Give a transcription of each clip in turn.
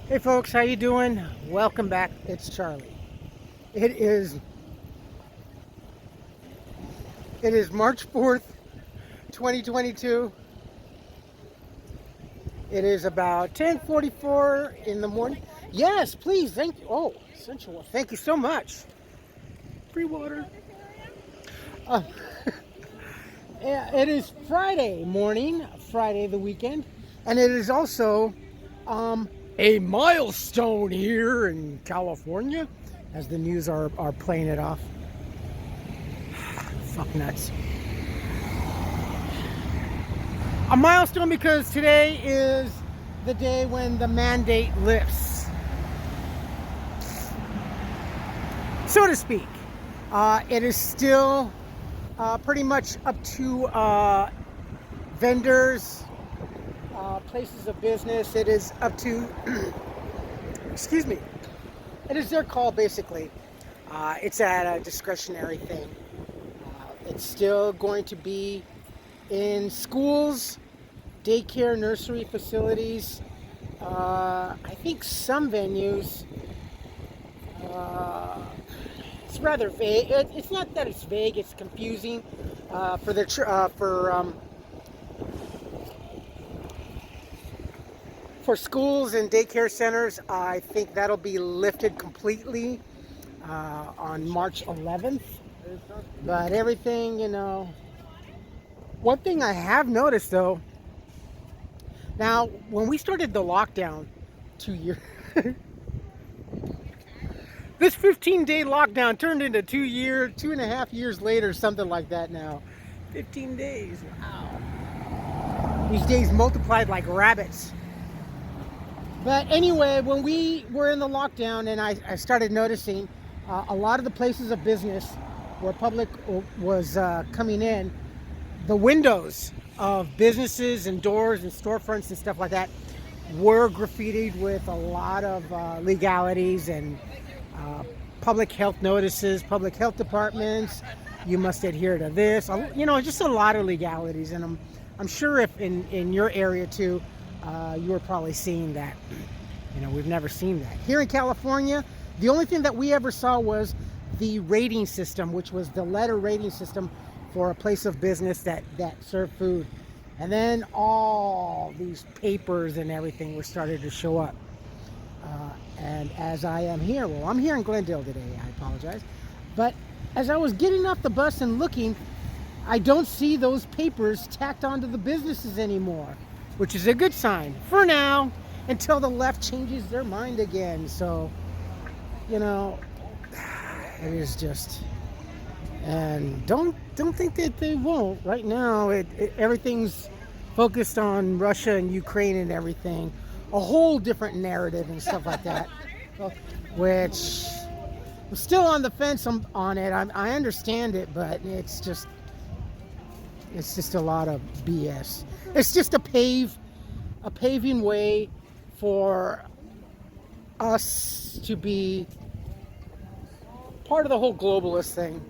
Hey folks, how you doing? Welcome back. It's Charlie. It is it is March 4th, 2022. It is about 10:44 in the morning. Yes, please. Thank you. Oh, essential. Thank you so much. Free water. Uh, yeah, it is Friday morning, Friday the weekend, and it is also um, a milestone here in California, as the news are playing it off. Fuck nuts. A milestone because today is the day when the mandate lifts, so to speak. It is still pretty much up to vendors, places of business. It is up to, excuse me, it is their call basically. It's at a discretionary thing. It's still going to be in schools, daycare, nursery facilities. I think some venues. It's rather vague. It's not that it's vague. It's confusing for the for schools and daycare centers. I think that'll be lifted completely on March 11th. But everything, one thing I have noticed though, now when we started the lockdown 2 years, this 15-day lockdown turned into 2.5 years later, something like that now. 15 days, wow. These days multiplied like rabbits. But anyway, when we were in the lockdown and I started noticing a lot of the places of business where public was coming in, the windows of businesses and doors and storefronts and stuff like that were graffitied with a lot of legalities and public health notices, public health departments. You must adhere to this. Just a lot of legalities, and I'm sure if in your area too, you were probably seeing that. We've never seen that here in California. The only thing that we ever saw was the rating system, which was the letter rating system for a place of business that served food. And then all these papers and everything were started to show up. And as I am here, well, I'm here in Glendale today, I apologize. But as I was getting off the bus and looking, I don't see those papers tacked onto the businesses anymore, which is a good sign for now, until the left changes their mind again. So, it is just, and don't think that they won't. Right now, everything's focused on Russia and Ukraine and everything, a whole different narrative and stuff like that, which I'm still on the fence on it. I understand it, but it's just a lot of BS. It's just a paving way for us to be part of the whole globalist thing.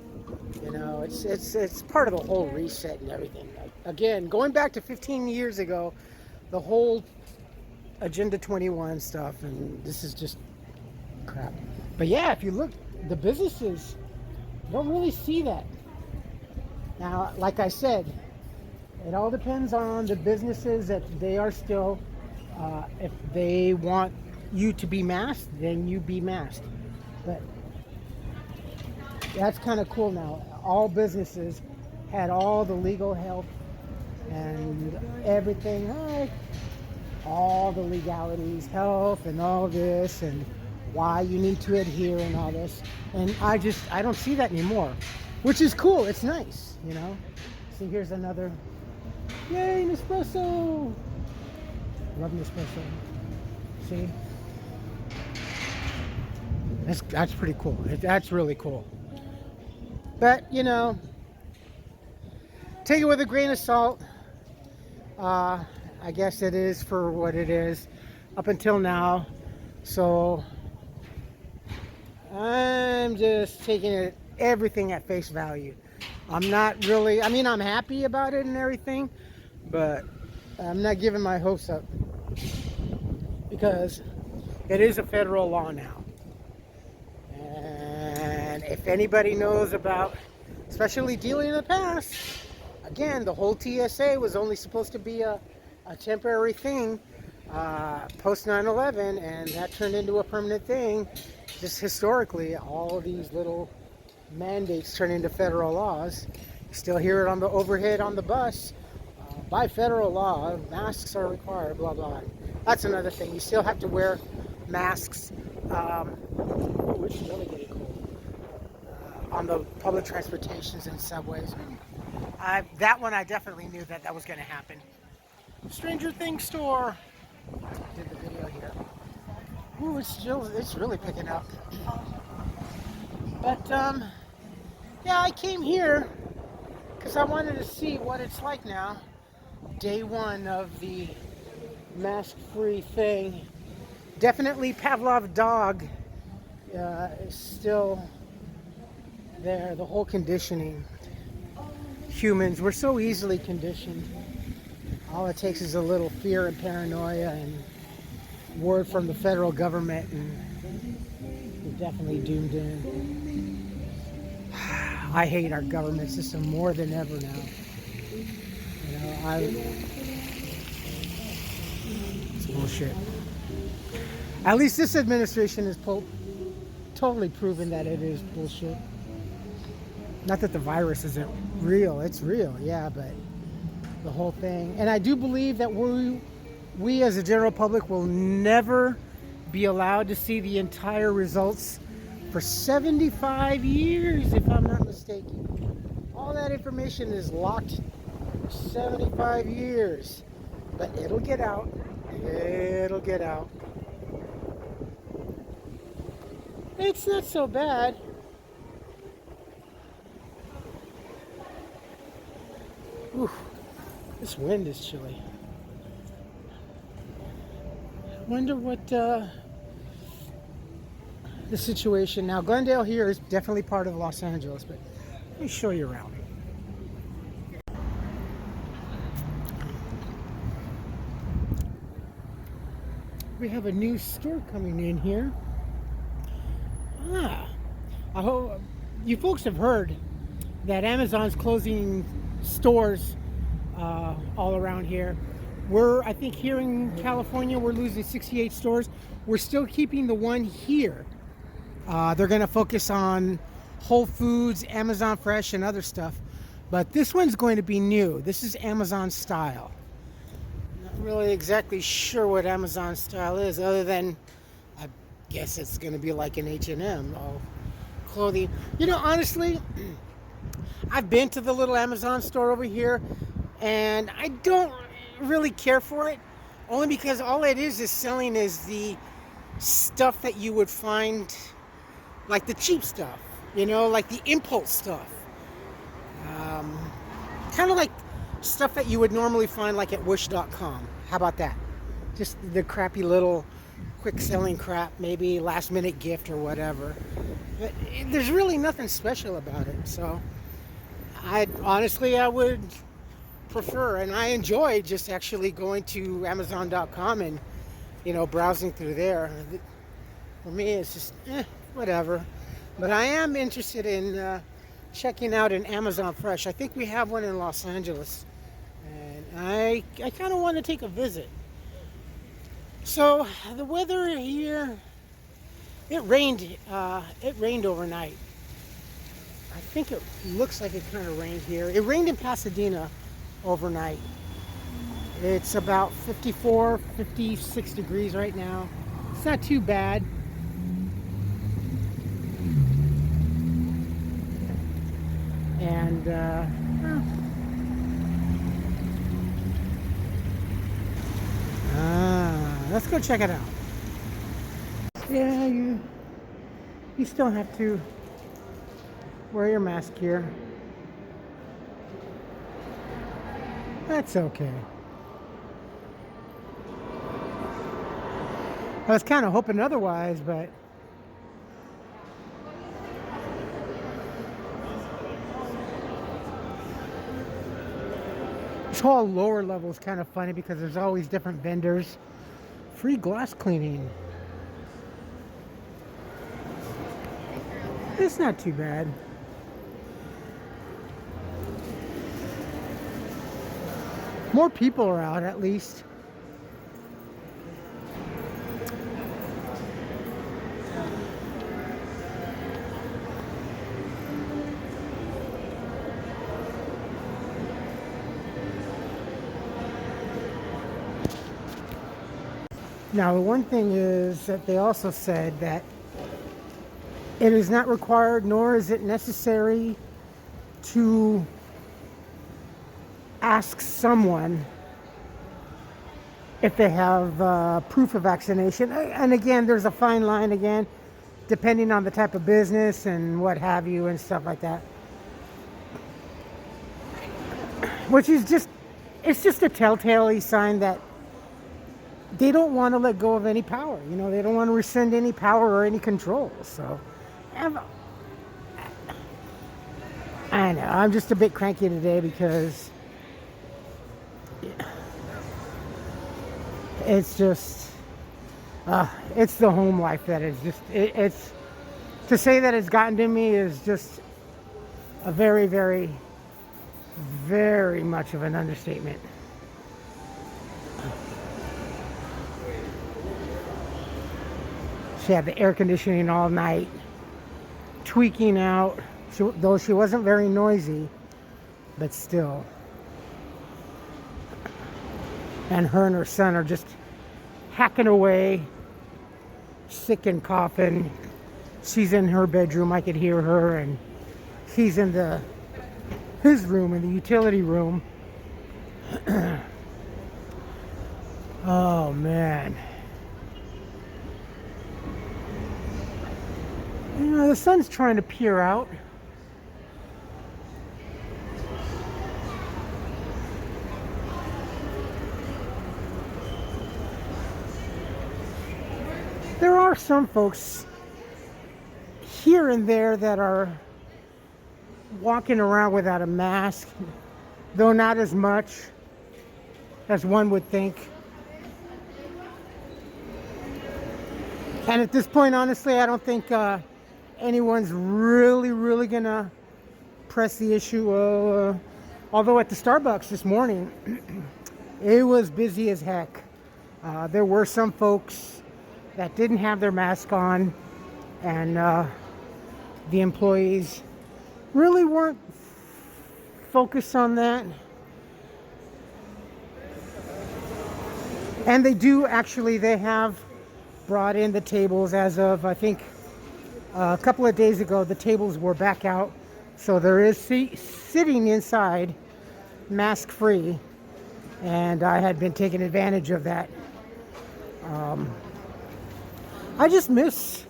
It's part of the whole reset and everything. Again, going back to 15 years ago, the whole Agenda 21 stuff, and this is just crap. But yeah, if you look, the businesses don't really see that. Now, like I said, it all depends on the businesses that they are still, if they want you to be masked, then you be masked. But that's kind of cool now. All businesses had all the legal help and everything, all the legalities, health and all this, and why you need to adhere and all this. And I don't see that anymore, which is cool. It's nice, See, here's another, yay, Nespresso. Love Nespresso. See? That's pretty cool. That's really cool. But, take it with a grain of salt. I guess it is for what it is up until now. So I'm just taking everything at face value. I'm not really, I'm happy about it and everything, but I'm not giving my hopes up, because It is a federal law now. And if anybody knows about, especially dealing in the past, again, the whole TSA was only supposed to be a temporary thing post 9/11, and that turned into a permanent thing. Just historically, all of these little mandates turn into federal laws. You still hear it on the overhead on the bus. By federal law, masks are required, blah, blah. That's another thing. You still have to wear masks, which is really getting cold, on the public transportations and subways. That one I definitely knew that was going to happen. Stranger Things store. Did the video here. Ooh, it's really picking up. But yeah, I came here because I wanted to see what it's like now. Day one of the mask-free thing. Definitely Pavlov dog is still there. The whole conditioning. Humans, we're so easily conditioned. All it takes is a little fear and paranoia and word from the federal government, and we're definitely doomed in. I hate our government system more than ever now. You know, it's bullshit. At least this administration has totally proven that it is bullshit. Not that the virus isn't real. It's real, yeah, but the whole thing. And I do believe that we as a general public will never be allowed to see the entire results for 75 years, if I'm not mistaken. All that information is locked for 75 years. But it'll get out. It'll get out. It's not so bad. Ooh, this wind is chilly. I wonder what the situation now. Glendale here is definitely part of Los Angeles, but let me show you around. We have a new store coming in here. I hope you folks have heard that Amazon's closing stores all around here. I think here in California, we're losing 68 stores. We're still keeping the one here. They're going to focus on Whole Foods, Amazon Fresh, and other stuff. But this one's going to be new. This is Amazon style. Not really exactly sure what Amazon style is, other than I guess it's going to be like an H&M clothing. You know, honestly, I've been to the little Amazon store over here, and I don't really care for it, only because all it is selling is the stuff that you would find, like the cheap stuff, you know, like the impulse stuff, kind of like stuff that you would normally find like at wish.com. How about that? Just the crappy little quick selling crap, maybe last minute gift or whatever, but there's really nothing special about it. So I would prefer, and I enjoy just actually going to Amazon.com and, you know, browsing through there. For me, it's just whatever. But I am interested in checking out an Amazon Fresh. I think we have one in Los Angeles, and I kind of want to take a visit. So the weather here, it rained overnight. I think it looks like it kind of rained here. It rained in Pasadena overnight. It's about 54, 56 degrees right now. It's not too bad. And let's go check it out. Yeah, you still have to wear your mask here. That's okay. I was kind of hoping otherwise, but this whole lower level is kind of funny because there's always different vendors. Free glass cleaning. It's not too bad. More people are out, at least. Now, the one thing is that they also said that it is not required, nor is it necessary to ask someone if they have proof of vaccination. And again, there's a fine line again, depending on the type of business and what have you and stuff like that. Which is just, it's just a telltale sign that they don't want to let go of any power. You know, they don't want to rescind any power or any control. So, I know, I'm just a bit cranky today because it's just, it's the home life that is just, it's, to say that it's gotten to me is just a very, very, very much of an understatement. She had the air conditioning all night, tweaking out, though she wasn't very noisy, but still. And her and her son are just hacking away, sick and coughing. She's in her bedroom, I could hear her, and he's in his room, in the utility room. Oh, man. You know, the sun's trying to peer out. There are some folks here and there that are walking around without a mask, though not as much as one would think. And at this point, honestly, I don't think anyone's really gonna press the issue. Although at the Starbucks this morning, it was busy as heck. There were some folks that didn't have their mask on, and the employees really weren't focused on that. And they do actually, they have brought in the tables as of, I think, a couple of days ago. The tables were back out, so there is sitting inside mask free, and I had been taking advantage of that. I just miss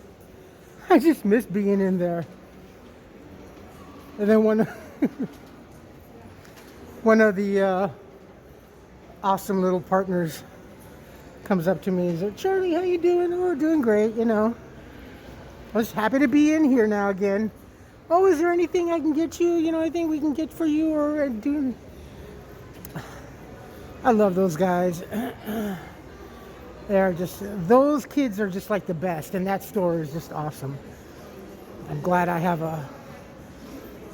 being in there. And then one of the awesome little partners comes up to me and says, "Charlie, how you doing?" "Oh, doing great, you know. I was happy to be in here now again." "Oh, is there anything I can get you? You know, anything we can get for you or do?" I love those guys. They're just, those kids are just like the best, and that store is just awesome. I'm glad I have a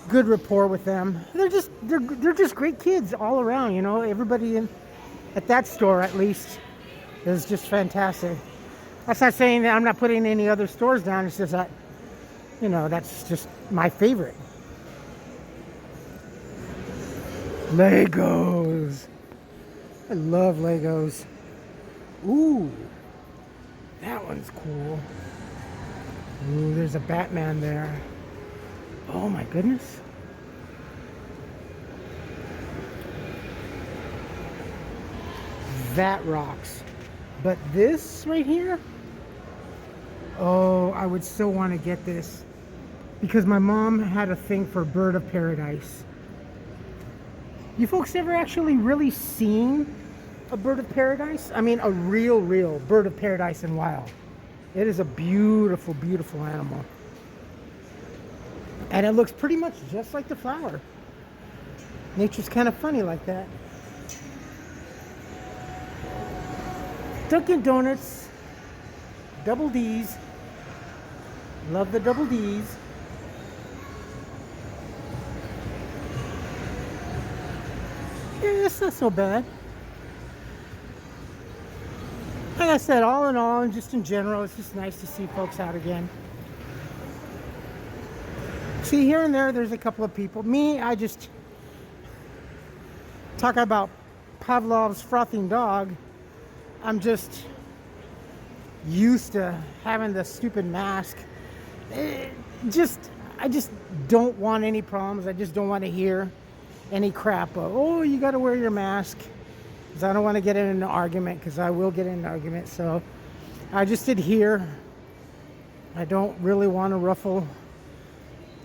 good rapport with them. They're just great kids all around, you know. Everybody at that store, at least, is just fantastic. That's not saying that I'm not putting any other stores down. It's just that, you know, that's just my favorite. Legos. I love Legos. Ooh, that one's cool. Ooh, there's a Batman there. Oh my goodness. That rocks. But this right here, oh, I would still want to get this because my mom had a thing for bird of paradise. You folks ever actually really seen a bird of paradise? I mean, a real bird of paradise in wild. It is a beautiful, beautiful animal. And it looks pretty much just like the flower. Nature's kind of funny like that. Dunkin' Donuts, double D's. Love the double D's. Yeah, it's not so bad. Like I said, all in all, and just in general, it's just nice to see folks out again. See, here and there's a couple of people. Me, I just talk about Pavlov's frothing dog. I'm just used to having the stupid mask. I just don't want any problems. I just don't want to hear any crap of, oh, you got to wear your mask. Because I don't want to get in an argument, because I will get in an argument. So I just adhere. I don't really want to ruffle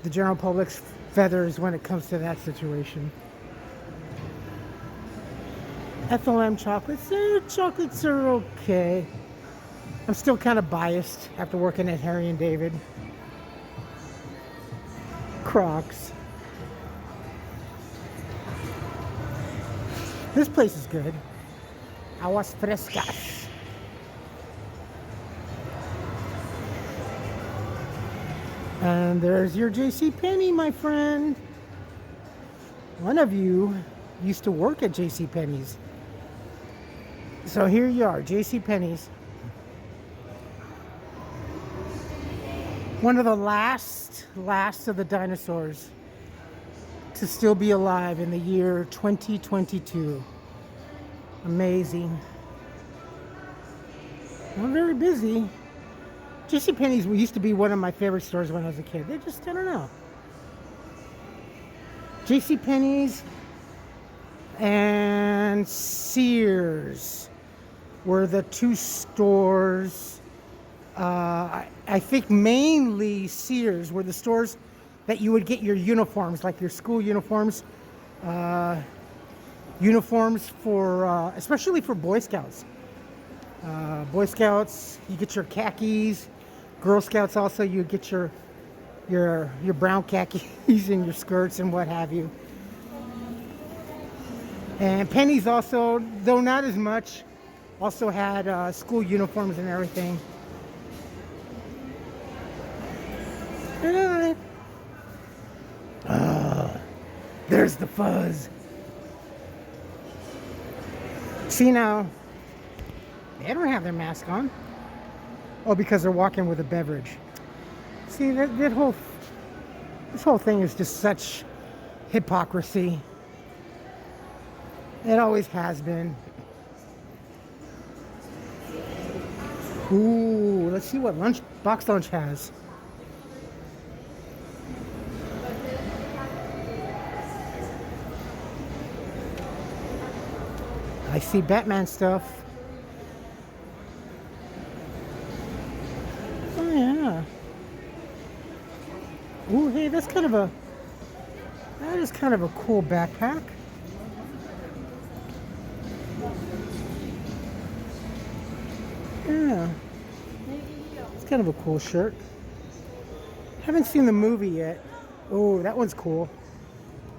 the general public's feathers when it comes to that situation. Ethyl chocolates, chocolates are okay. I'm still kind of biased after working at Harry and David. Crocs. This place is good. Aguas frescas. And there's your JCPenney, my friend. One of you used to work at JCPenney's. So here you are, JCPenney's. One of the last of the dinosaurs to still be alive in the year 2022. Amazing. I'm very busy. JCPenney's used to be one of my favorite stores when I was a kid. They just, I don't know. JCPenney's and Sears were the two stores. I think mainly Sears were the stores that you would get your uniforms, like your school uniforms. Uniforms for, especially for Boy Scouts. Boy Scouts, you get your khakis. Girl Scouts also, you get your brown khakis and your skirts and what have you. And Penny's also, though not as much, also had school uniforms and everything. There's the fuzz. See now, they don't have their mask on. Oh, because they're walking with a beverage. See, this whole thing is just such hypocrisy. It always has been. Ooh, let's see what box lunch has. I see Batman stuff. Oh yeah. Ooh, hey, that is kind of a cool backpack. Yeah. It's kind of a cool shirt. Haven't seen the movie yet. Oh, that one's cool.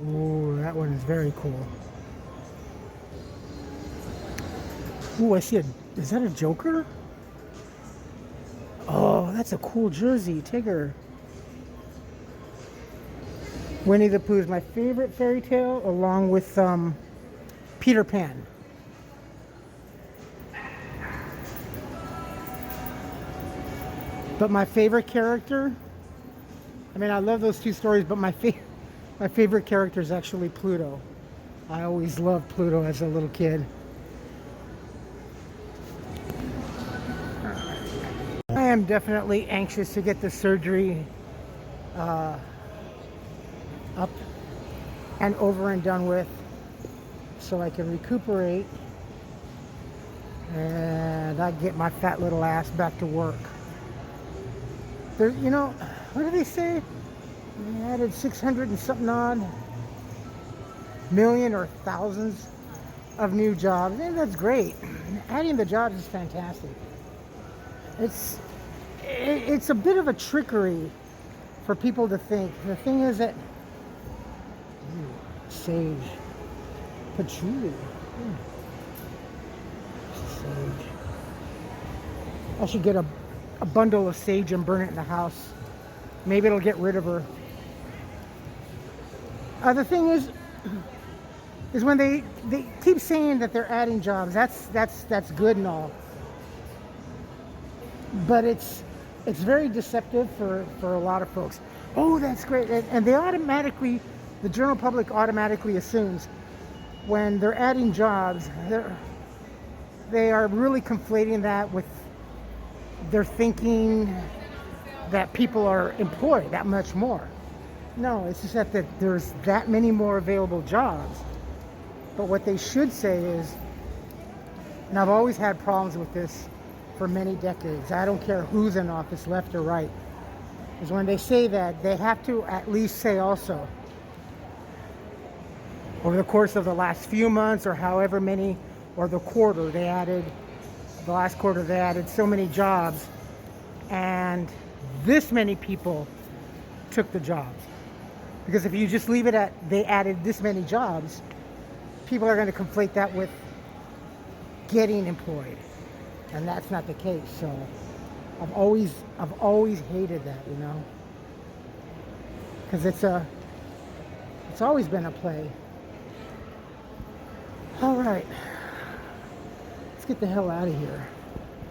Oh, that one is very cool. Oh, I see is that a Joker? Oh, that's a cool jersey, Tigger. Winnie the Pooh is my favorite fairy tale, along with Peter Pan. But my favorite character, I mean, I love those two stories, but my favorite character is actually Pluto. I always loved Pluto as a little kid. I am definitely anxious to get the surgery up and over and done with, so I can recuperate and I get my fat little ass back to work. There, you know, what do they say? They added 600 and something odd million or thousands of new jobs, and that's great. Adding the jobs is fantastic. It's a bit of a trickery for people to think. The thing is that sage, patchouli, sage. I should get a bundle of sage and burn it in the house. Maybe it'll get rid of her. The thing is, is when they keep saying that they're adding jobs. That's good and all, but it's very deceptive for a lot of folks. Oh, that's great, and they automatically, the general public automatically assumes when they're adding jobs, they are really conflating that with their thinking that people are employed that much more. No, it's just that there's that many more available jobs. But what they should say is, and I've always had problems with this for many decades, I don't care who's in office, left or right, is when they say that, they have to at least say also, over the course of the last few months or however many, or the quarter, the last quarter they added so many jobs, and this many people took the jobs. Because if you just leave it at they added this many jobs, people are going to conflate that with getting employed, and that's not the case. So I've always hated that, you know, because it's always been a play. All right, let's get the hell out of here.